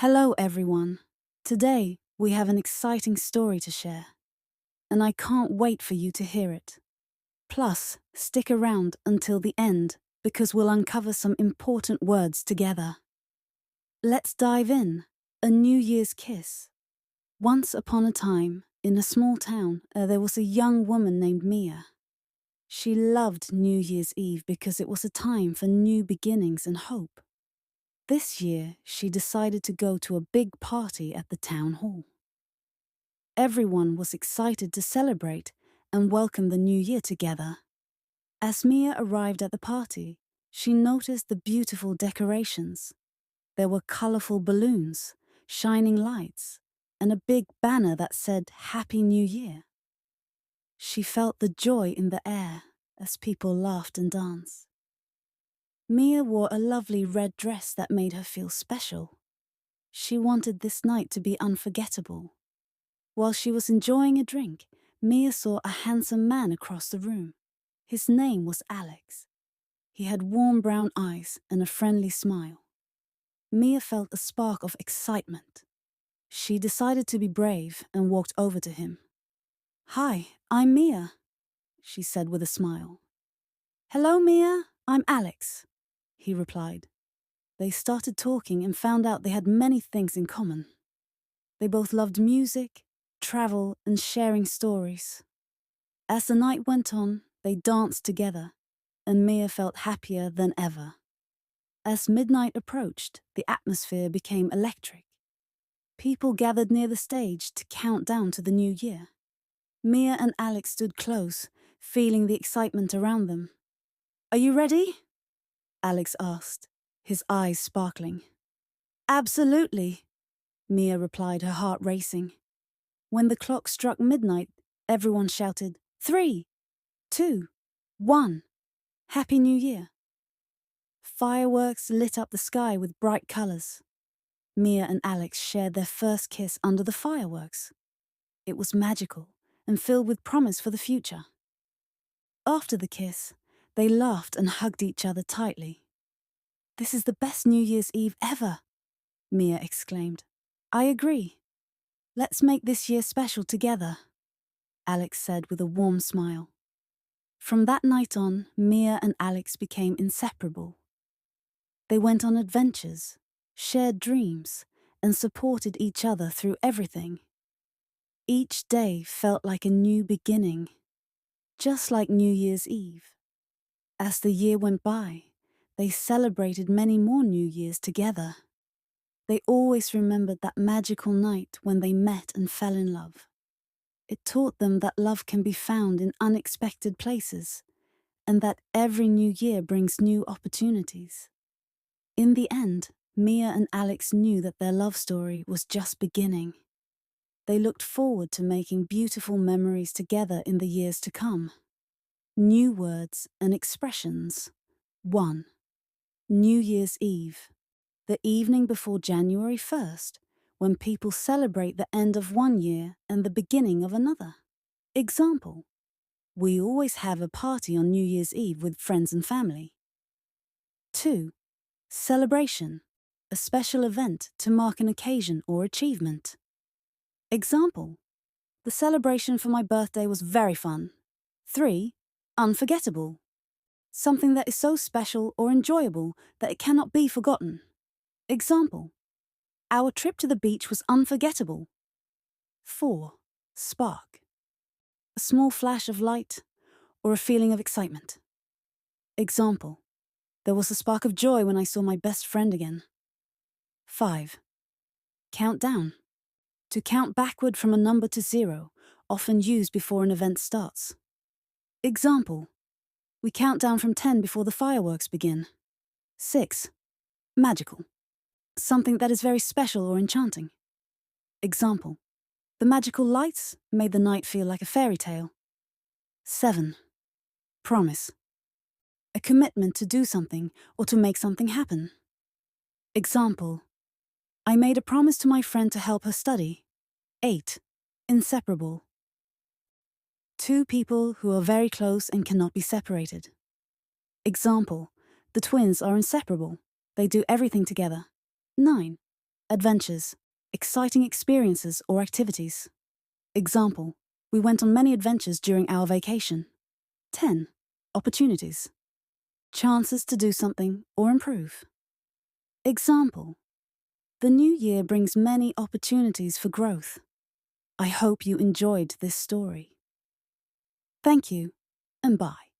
Hello, everyone. Today, we have an exciting story to share, and I can't wait for you to hear it. Plus, stick around until the end because we'll uncover some important words together. Let's dive in. A New Year's Kiss. Once upon a time, in a small town, there was a young woman named Mia. She loved New Year's Eve because it was a time for new beginnings and hope. This year, she decided to go to a big party at the town hall. Everyone was excited to celebrate and welcome the new year together. As Mia arrived at the party, she noticed the beautiful decorations. There were colorful balloons, shining lights, and a big banner that said Happy New Year. She felt the joy in the air as people laughed and danced. Mia wore a lovely red dress that made her feel special. She wanted this night to be unforgettable. While she was enjoying a drink, Mia saw a handsome man across the room. His name was Alex. He had warm brown eyes and a friendly smile. Mia felt a spark of excitement. She decided to be brave and walked over to him. "Hi, I'm Mia," she said with a smile. "Hello, Mia, I'm Alex," he replied. They started talking and found out they had many things in common. They both loved music, travel, and sharing stories. As the night went on, they danced together, and Mia felt happier than ever. As midnight approached, the atmosphere became electric. People gathered near the stage to count down to the new year. Mia and Alex stood close, feeling the excitement around them. "Are you ready?" Alex asked, his eyes sparkling. "Absolutely," Mia replied, her heart racing. When the clock struck midnight, everyone shouted, 3, 2, 1, Happy New Year. Fireworks lit up the sky with bright colors. Mia and Alex shared their first kiss under the fireworks. It was magical and filled with promise for the future. After the kiss, they laughed and hugged each other tightly. "This is the best New Year's Eve ever," Mia exclaimed. "I agree. Let's make this year special together," Alex said with a warm smile. From that night on, Mia and Alex became inseparable. They went on adventures, shared dreams, and supported each other through everything. Each day felt like a new beginning, just like New Year's Eve. As the year went by, they celebrated many more New Years together. They always remembered that magical night when they met and fell in love. It taught them that love can be found in unexpected places, and that every new year brings new opportunities. In the end, Mia and Alex knew that their love story was just beginning. They looked forward to making beautiful memories together in the years to come. New words and expressions. 1. New Year's Eve, the evening before January 1st, when people celebrate the end of one year and the beginning of another. Example: we always have a party on New Year's Eve with friends and family. 2. Celebration, a special event to mark an occasion or achievement. Example: the celebration for my birthday was very fun. 3. Unforgettable, something that is so special or enjoyable that it cannot be forgotten. Example: our trip to the beach was unforgettable. 4. Spark, a small flash of light or a feeling of excitement. Example: there was a spark of joy when I saw my best friend again. 5. Countdown, to count backward from a number to 0, often used before an event starts. Example: we count down from 10 before the fireworks begin. 6. Magical, something that is very special or enchanting. Example: the magical lights made the night feel like a fairy tale. 7. Promise, a commitment to do something or to make something happen. Example: I made a promise to my friend to help her study. 8. Inseparable, two people who are very close and cannot be separated. Example: the twins are inseparable. They do everything together. 9. Adventures, exciting experiences or activities. Example, we went on many adventures during our vacation. 10. Opportunities, chances to do something or improve. Example, the new year brings many opportunities for growth. I hope you enjoyed this story. Thank you, and bye.